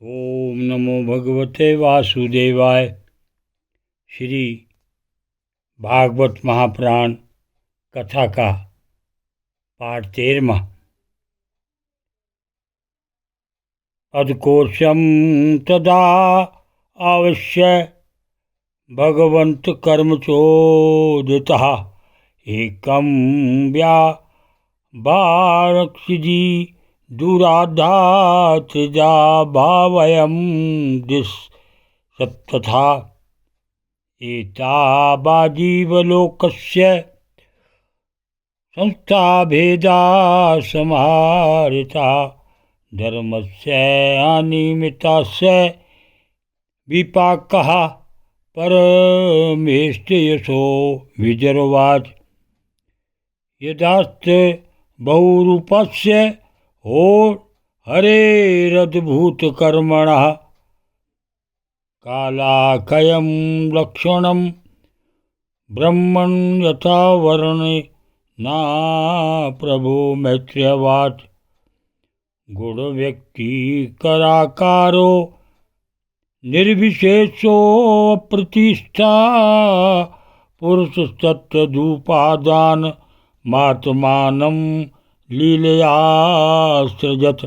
ओम नमो भगवते वासुदेवाय। श्री भागवत महापुराण कथा का पाठ 13। अधकोशम तदा अवश्य भगवंत कर्म चोदितः एकम व्यावारक्षिजी दुराधात्रिजा भावयं दिश सप्तथा एतावाजीवलोकस्य संस्थाभेदा समाहृता धर्मस्य अनियमितस्य विपाकः परमेष्टयशो विजर्वाच यदास्ते बहुरूपस्य हो हरेरद्भुतकर्मणः कालाकयं लक्षणं ब्रह्मन् यथा वर्णे ना प्रभो मैत्र्यवाच गुणव्यक्तिकराकारो निर्विशेषो प्रतिष्ठा पुरुषस्तत्तदुपादान मात्मानं लीलया सृजत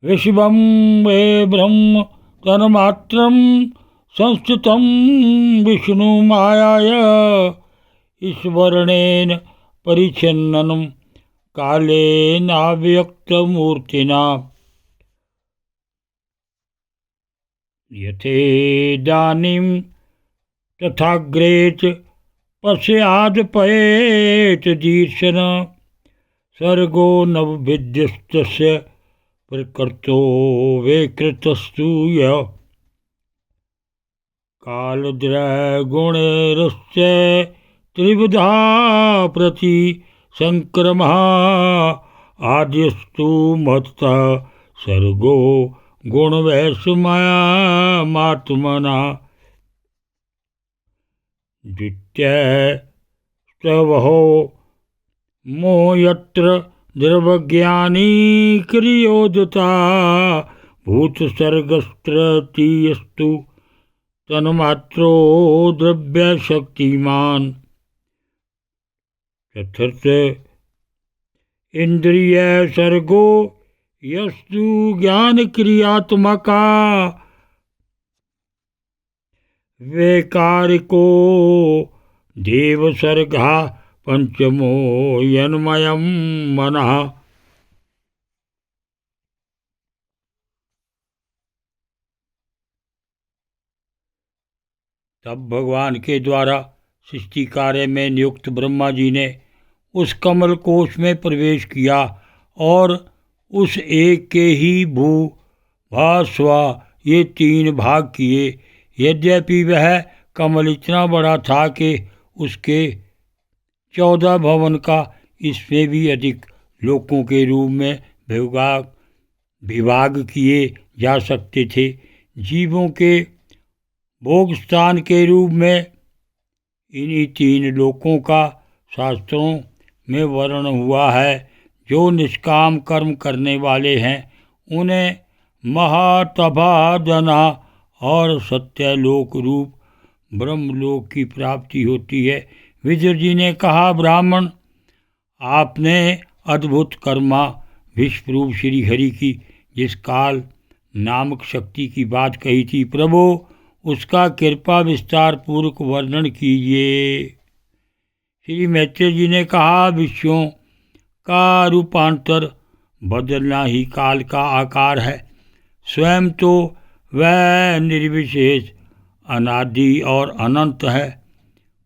विश्वं वे ब्रह्म तन्मात्रं संस्थितं विष्णुमायाय ईश्वरेण परिच्छिन्नं कालेनाव्यक्तमूर्तिना यथेदानीं तथाग्रे च पश्यादपयेत दीर्शन सर्गो नवभिद्यस्तस्य प्रकृतो विकृतस्तु यः कालद्रगुणैरस्य त्रिविधा प्रति संक्रमः आद्यस्तु महत्तः सर्गो गुणवैषम्यमात्मना द्वितीयस्तवहो मोयत्र द्रवज्ञानी क्रियोदता भूतसर्गस्तृतीयस्तु तन्मात्रो द्रव्यशक्तिमान् चतुर्थ इंद्रिय सर्गो यस्तु ज्ञानक्रियात्मका वैकारिको देवसर्गः पंचमो यन्मयं मनः। तब भगवान के द्वारा सृष्टि कार्य में नियुक्त ब्रह्मा जी ने उस कमल कोश में प्रवेश किया और उस एक के ही भू भा स्वा ये 3 भाग किए। यद्यपि वह कमल इतना बड़ा था कि उसके 14 भवन का इसमें भी अधिक लोकों के रूप में विभाग किए जा सकते थे। जीवों के भोग स्थान के रूप में इन्हीं 3 लोकों का शास्त्रों में वर्णन हुआ है। जो निष्काम कर्म करने वाले हैं उन्हें महातभाजना और सत्यलोक रूप ब्रह्मलोक की प्राप्ति होती है। विजय जी ने कहा, ब्राह्मण, आपने अद्भुत कर्मा विश्वरूप श्री हरि की जिस काल नामक शक्ति की बात कही थी, प्रभु उसका कृपा विस्तार पूर्वक वर्णन कीजिए। श्री मैत्रेय जी ने कहा, विषयों का रूपांतर बदलना ही काल का आकार है। स्वयं तो वह निर्विशेष अनादि और अनंत है।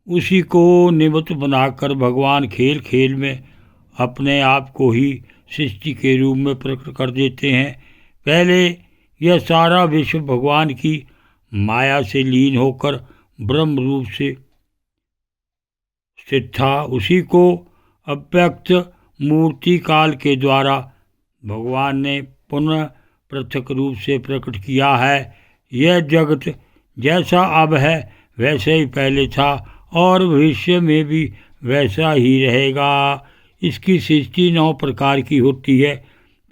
उसी को निमित्त बनाकर भगवान खेल खेल में अपने आप को ही सृष्टि के रूप में प्रकट कर देते हैं। पहले यह सारा विश्व भगवान की माया से लीन होकर ब्रह्म रूप से स्थित था। उसी को अव्यक्त मूर्ति काल के द्वारा भगवान ने पुनः पृथक रूप से प्रकट किया है। यह जगत जैसा अब है वैसे ही पहले था और भविष्य में भी वैसा ही रहेगा। इसकी सृष्टि 9 प्रकार की होती है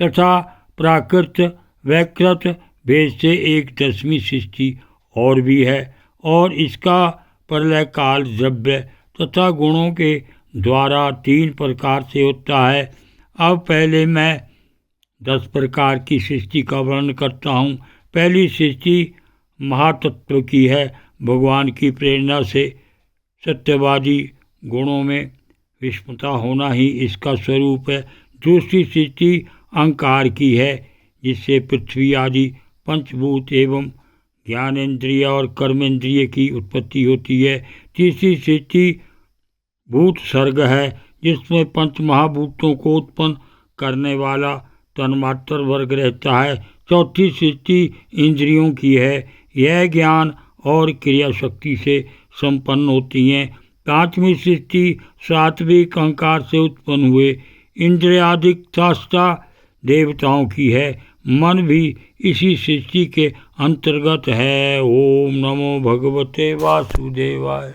तथा प्राकृत वैकृत भेद से एक 10वीं सृष्टि और भी है और इसका प्रलय काल द्रव्य तथा गुणों के द्वारा 3 प्रकार से होता है। अब पहले मैं 10 प्रकार की सृष्टि का वर्णन करता हूँ। पहली सृष्टि महातत्व की है। भगवान की प्रेरणा से सत्यवादी गुणों में विस्मृता होना ही इसका स्वरूप है। दूसरी सृष्टि अहंकार की है, जिससे पृथ्वी आदि पंचभूत एवं ज्ञानेन्द्रिय और कर्मेंद्रिय की उत्पत्ति होती है। तीसरी सृष्टि भूत सर्ग है, जिसमें पंच महाभूतों को उत्पन्न करने वाला तन्मात्र वर्ग रहता है। चौथी सृष्टि इंद्रियों की है, यह ज्ञान और क्रिया शक्ति से संपन्न होती हैं। पांचवी सृष्टि सात्विक अहंकार से उत्पन्न हुए इंद्रियादिक शास्त्रा देवताओं की है। मन भी इसी सृष्टि के अंतर्गत है। ओम नमो भगवते वासुदेवाय।